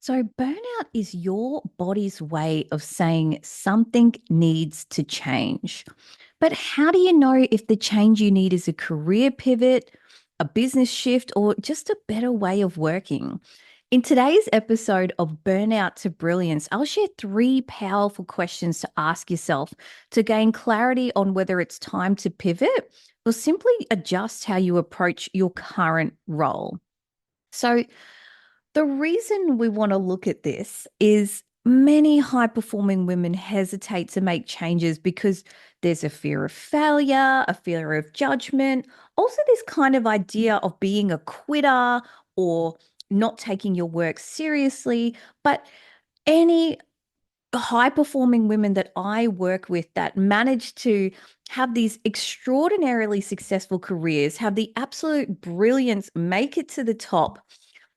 So, burnout is your body's way of saying something needs to change. But how do you know if the change you need is a career pivot, a business shift, or just a better way of working? In today's episode of Burnout to Brilliance, I'll share three powerful questions to ask yourself to gain clarity on whether it's time to pivot or simply adjust how you approach your current role. So, the reason we want to look at this is many high performing women hesitate to make changes because there's a fear of failure, a fear of judgment, also this kind of idea of being a quitter or not taking your work seriously. But any high performing women that I work with that manage to have these extraordinarily successful careers, have the absolute brilliance, make it to the top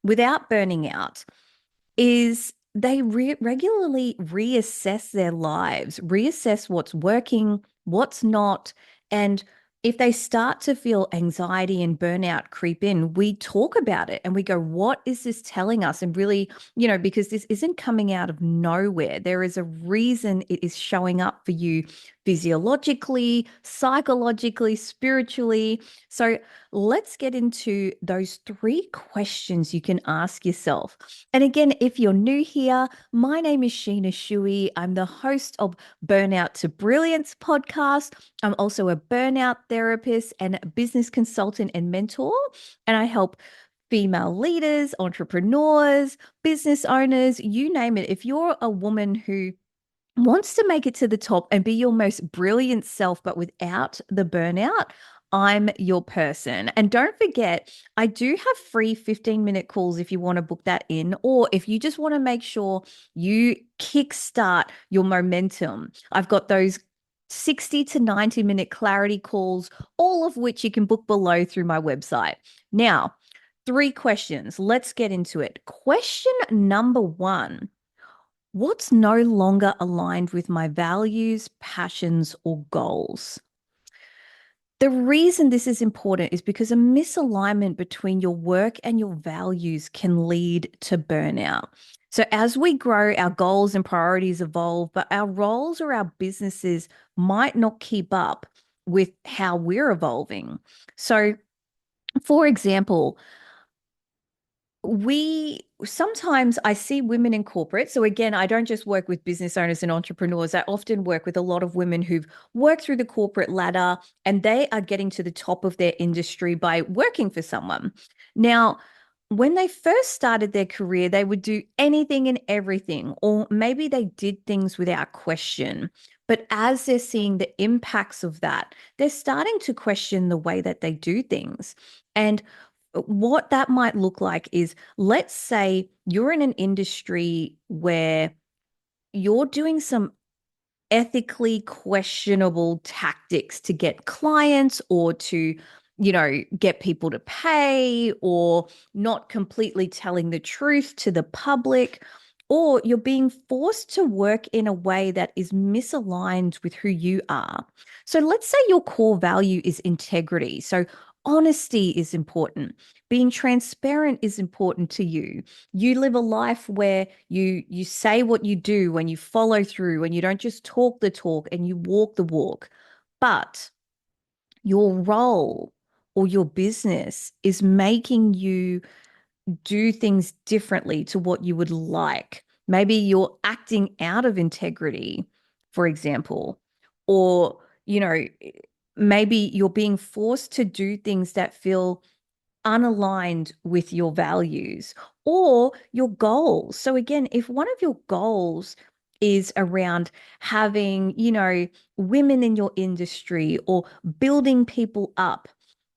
without burning out is they regularly reassess their lives, reassess what's working, what's not. And if they start to feel anxiety and burnout creep in, we talk about it and we go, what is this telling us? And really, because this isn't coming out of nowhere, there is a reason it is showing up for you physiologically, psychologically, spiritually. So let's get into those three questions you can ask yourself. And again, if you're new here, my name is Sheena Shui. I'm the host of Burnout to Brilliance podcast. I'm also a burnout therapist and business consultant and mentor. And I help female leaders, entrepreneurs, business owners, you name it. If you're a woman who wants to make it to the top and be your most brilliant self, but without the burnout, I'm your person. And don't forget, I do have free 15-minute calls if you want to book that in, or if you just want to make sure you kickstart your momentum. I've got those 60 to 90-minute clarity calls, all of which you can book below through my website. Now, three questions. Let's get into it. Question number one. What's no longer aligned with my values, passions, or goals? The reason this is important is because a misalignment between your work and your values can lead to burnout. So, as we grow, our goals and priorities evolve, but our roles or our businesses might not keep up with how we're evolving. So, for example, we sometimes I see women in corporate. So again, I don't just work with business owners and entrepreneurs. I often work with a lot of women who've worked through the corporate ladder and they are getting to the top of their industry by working for someone. Now, when they first started their career, they would do anything and everything, or maybe they did things without question. But as they're seeing the impacts of that, they're starting to question the way that they do things. And what that might look like is, let's say you're in an industry where you're doing some ethically questionable tactics to get clients or to, get people to pay, or not completely telling the truth to the public, or you're being forced to work in a way that is misaligned with who you are. So let's say your core value is integrity. So honesty is important. Being transparent is important to you. You live a life where you say what you do, when you follow through, and you don't just talk the talk and you walk the walk. But your role or your business is making you do things differently to what you would like. Maybe you're acting out of integrity, for example, or, maybe you're being forced to do things that feel unaligned with your values or your goals. So, again, if one of your goals is around having, women in your industry or building people up,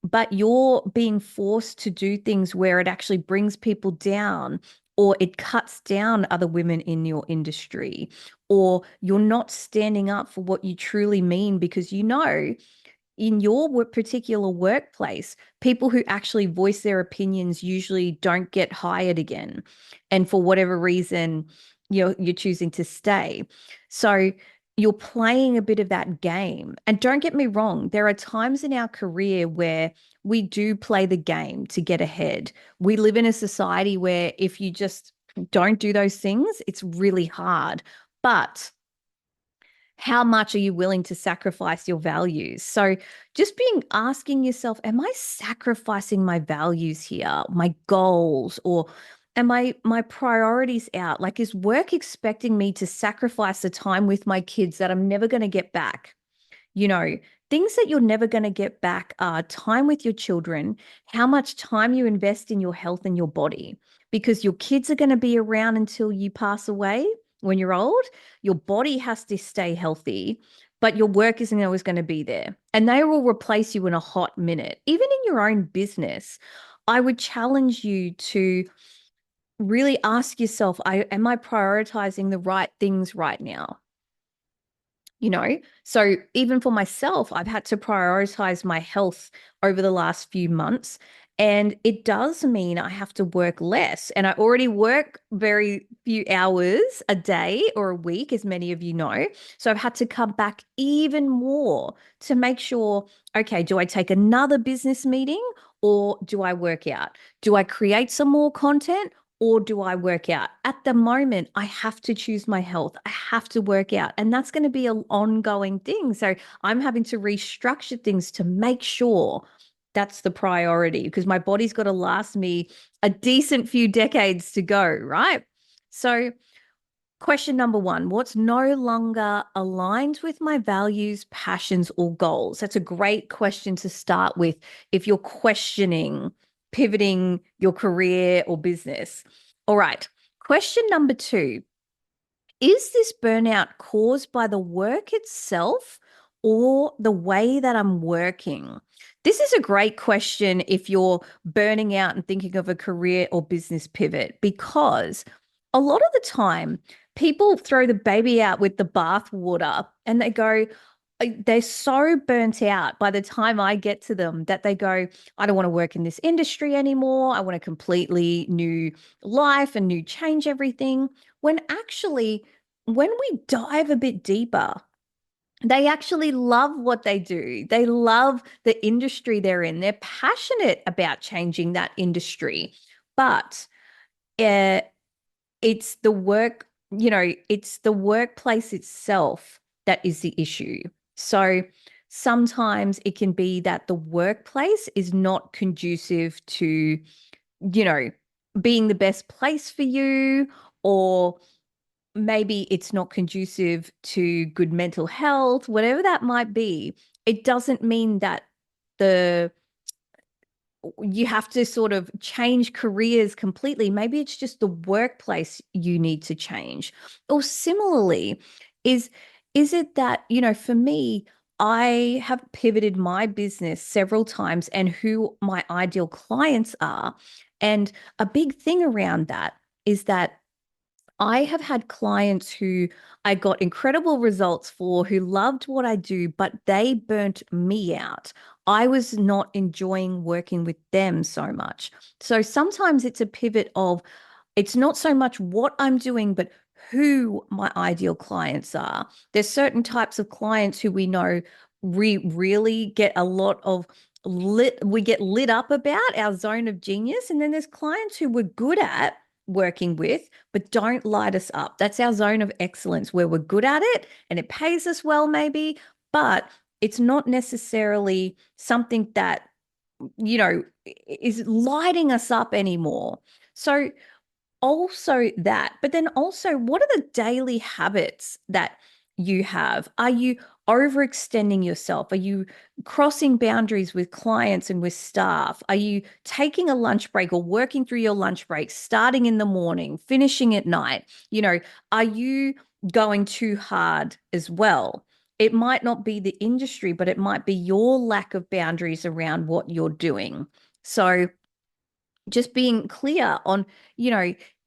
but you're being forced to do things where it actually brings people down, or it cuts down other women in your industry, or you're not standing up for what you truly mean because in your particular workplace, people who actually voice their opinions usually don't get hired again. And for whatever reason, you're choosing to stay. So you're playing a bit of that game. And don't get me wrong, there are times in our career where we do play the game to get ahead. We live in a society where if you just don't do those things, it's really hard. But how much are you willing to sacrifice your values? So just being asking yourself, am I sacrificing my values here, my goals, or am I my priorities out? Like, is work expecting me to sacrifice the time with my kids that I'm never going to get back? You know, things that you're never going to get back are time with your children, how much time you invest in your health and your body, because your kids are going to be around until you pass away when you're old. Your body has to stay healthy, but your work isn't always going to be there. And they will replace you in a hot minute. Even in your own business, I would challenge you to really ask yourself, am I prioritizing the right things right now? So even for myself, I've had to prioritize my health over the last few months. And it does mean I have to work less. And I already work very few hours a day or a week, as many of you know. So I've had to come back even more to make sure, okay, do I take another business meeting or do I work out? Do I create some more content or do I work out? At the moment, I have to choose my health. I have to work out. And that's going to be an ongoing thing. So I'm having to restructure things to make sure that's the priority because my body's got to last me a decent few decades to go, right? So, question number one, what's no longer aligned with my values, passions, or goals? That's a great question to start with if you're questioning pivoting your career or business. All right. Question number two, is this burnout caused by the work itself or the way that I'm working? This is a great question if you're burning out and thinking of a career or business pivot, because a lot of the time people throw the baby out with the bathwater and they go, they're so burnt out by the time I get to them that they go, I don't want to work in this industry anymore. I want a completely new life and new change everything. When actually, when we dive a bit deeper, they actually love what they do. They love the industry they're in. They're passionate about changing that industry. But uh, it's the work, it's the workplace itself that is the issue. So sometimes it can be that the workplace is not conducive to, you know, being the best place for you, or maybe it's not conducive to good mental health, whatever that might be. It doesn't mean that the you have to sort of change careers completely. Maybe it's just the workplace you need to change. Or similarly, is is it that, for me, I have pivoted my business several times and who my ideal clients are. And a big thing around that is that I have had clients who I got incredible results for, who loved what I do, but they burnt me out. I was not enjoying working with them so much. So sometimes it's a pivot of it's not so much what I'm doing, but who my ideal clients are. There's certain types of clients who we know we really get a lot of we get lit up about our zone of genius. And then there's clients who we're good at working with, but don't light us up. That's our zone of excellence where we're good at it and it pays us well, maybe, but it's not necessarily something that, is lighting us up anymore. So also that, but then also, what are the daily habits that you have? Are you overextending yourself? Are you crossing boundaries with clients and with staff? Are you taking a lunch break or working through your lunch break, starting in the morning, finishing at night? Are you going too hard as well? It might not be the industry, but it might be your lack of boundaries around what you're doing. So, just being clear on,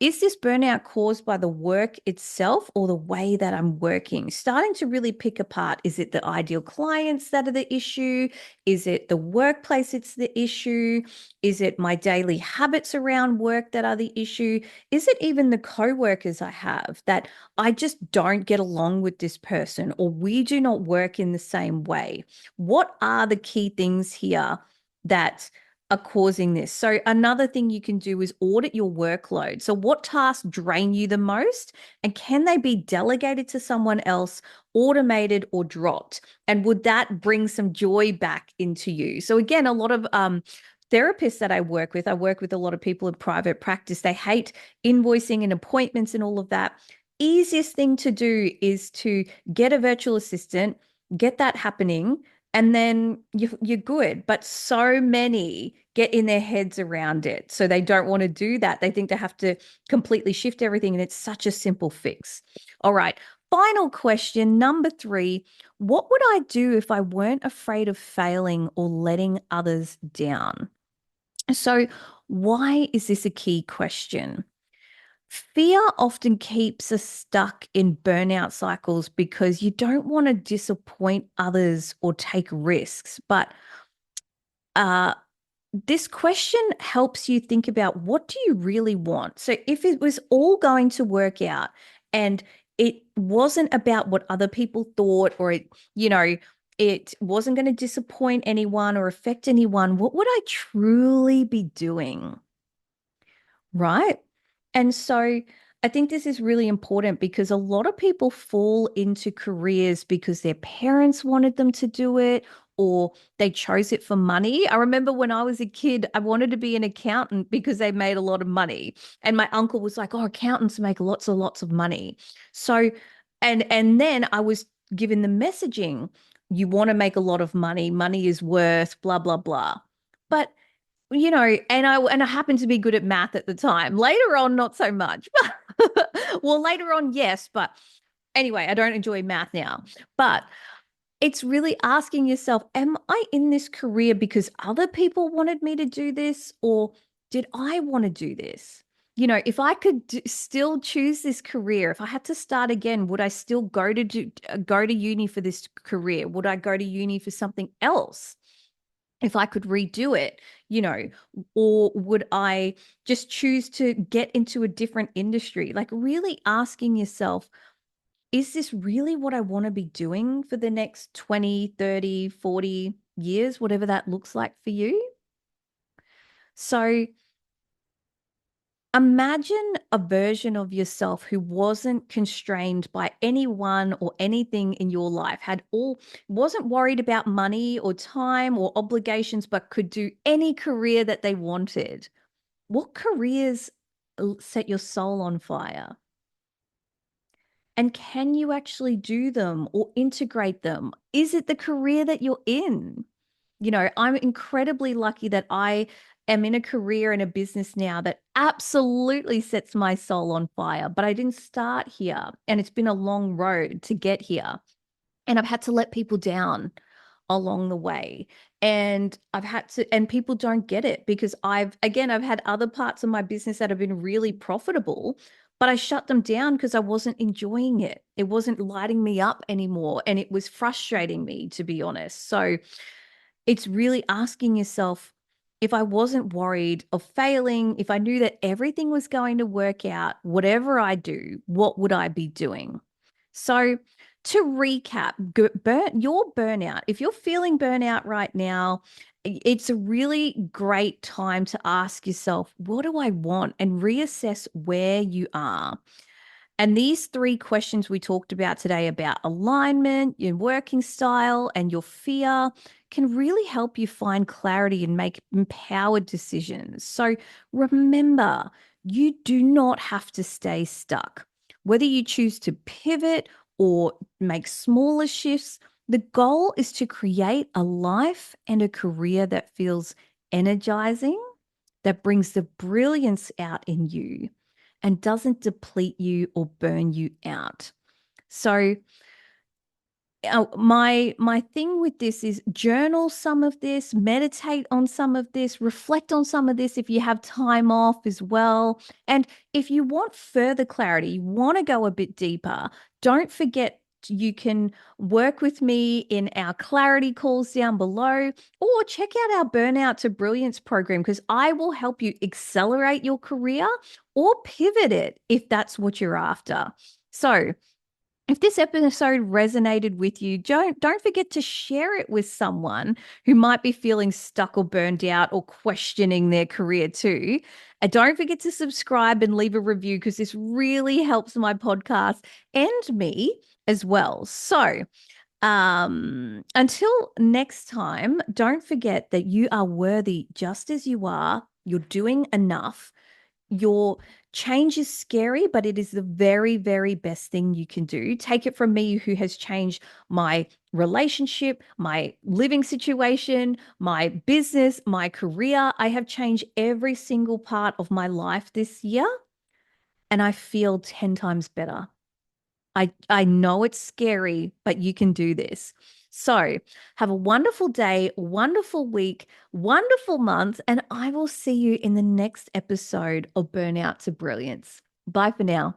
is this burnout caused by the work itself or the way that I'm working? Starting to really pick apart, is it the ideal clients that are the issue? Is it the workplace it's the issue? Is it my daily habits around work that are the issue? Is it even the co-workers I have that I just don't get along with this person, or we do not work in the same way? What are the key things here that are causing this. So another thing you can do is audit your workload. So what tasks drain you the most, and can they be delegated to someone else, automated or dropped? And would that bring some joy back into you? So again, a lot of therapists that I work with a lot of people in private practice. They hate invoicing and appointments and all of that. Easiest thing to do is to get a virtual assistant, get that happening, and then you're good. But so many get in their heads around it. So they don't want to do that. They think they have to completely shift everything. And it's such a simple fix. All right. Final question, number 3. What would I do if I weren't afraid of failing or letting others down? So, why is this a key question? Fear often keeps us stuck in burnout cycles because you don't want to disappoint others or take risks. But uh, this question helps you think about, what do you really want? So if it was all going to work out and it wasn't about what other people thought, or it wasn't going to disappoint anyone or affect anyone, what would I truly be doing? Right. And so I think this is really important because a lot of people fall into careers because their parents wanted them to do it, or they chose it for money. I remember when I was a kid, I wanted to be an accountant because they made a lot of money. And my uncle was like, "Oh, accountants make lots of money." So, and then I was given the messaging, you want to make a lot of money, money is worth blah, blah, blah. But and I happened to be good at math at the time. Later on, not so much. Well, later on, yes, but anyway, I don't enjoy math now. But it's really asking yourself, am I in this career because other people wanted me to do this, or did I want to do this? If I could still choose this career, if I had to start again, would I still go to uni for this career? Would I go to uni for something else? If I could redo it, you know, or would I just choose to get into a different industry? Like, really asking yourself, is this really what I want to be doing for the next 20, 30, 40 years, whatever that looks like for you? So imagine a version of yourself who wasn't constrained by anyone or anything in your life, wasn't worried about money or time or obligations, but could do any career that they wanted. What careers set your soul on fire? And can you actually do them or integrate them? Is it the career that you're in? I'm incredibly lucky that I am in a career and a business now that absolutely sets my soul on fire. But I didn't start here, and it's been a long road to get here. And I've had to let people down along the way. And and people don't get it because I've had other parts of my business that have been really profitable, but I shut them down because I wasn't enjoying it. It wasn't lighting me up anymore. And it was frustrating me, to be honest. So it's really asking yourself, if I wasn't worried of failing, if I knew that everything was going to work out, whatever I do, what would I be doing? So, to recap, your burnout, if you're feeling burnout right now, it's a really great time to ask yourself, what do I want? And reassess where you are. And these 3 questions we talked about today, about alignment, your working style, and your fear, can really help you find clarity and make empowered decisions. So remember, you do not have to stay stuck. Whether you choose to pivot or make smaller shifts, the goal is to create a life and a career that feels energizing, that brings the brilliance out in you, and doesn't deplete you or burn you out. So my thing with this is, journal some of this, meditate on some of this, reflect on some of this if you have time off as well. And if you want further clarity, you want to go a bit deeper, don't forget you can work with me in our clarity calls down below, or check out our Burnout to Brilliance program, because I will help you accelerate your career or pivot it if that's what you're after. So If this episode resonated with you, don't forget to share it with someone who might be feeling stuck or burned out or questioning their career too. And don't forget to subscribe and leave a review because this really helps my podcast and me as well. So, until next time, don't forget that you are worthy just as you are. You're doing enough. Your change is scary, but it is the very, very best thing you can do. Take it from me, who has changed my relationship, my living situation, my business, my career. I have changed every single part of my life this year, and I feel 10 times better. I know it's scary, but you can do this. So, have a wonderful day, wonderful week, wonderful month, and I will see you in the next episode of Burnout to Brilliance. Bye for now.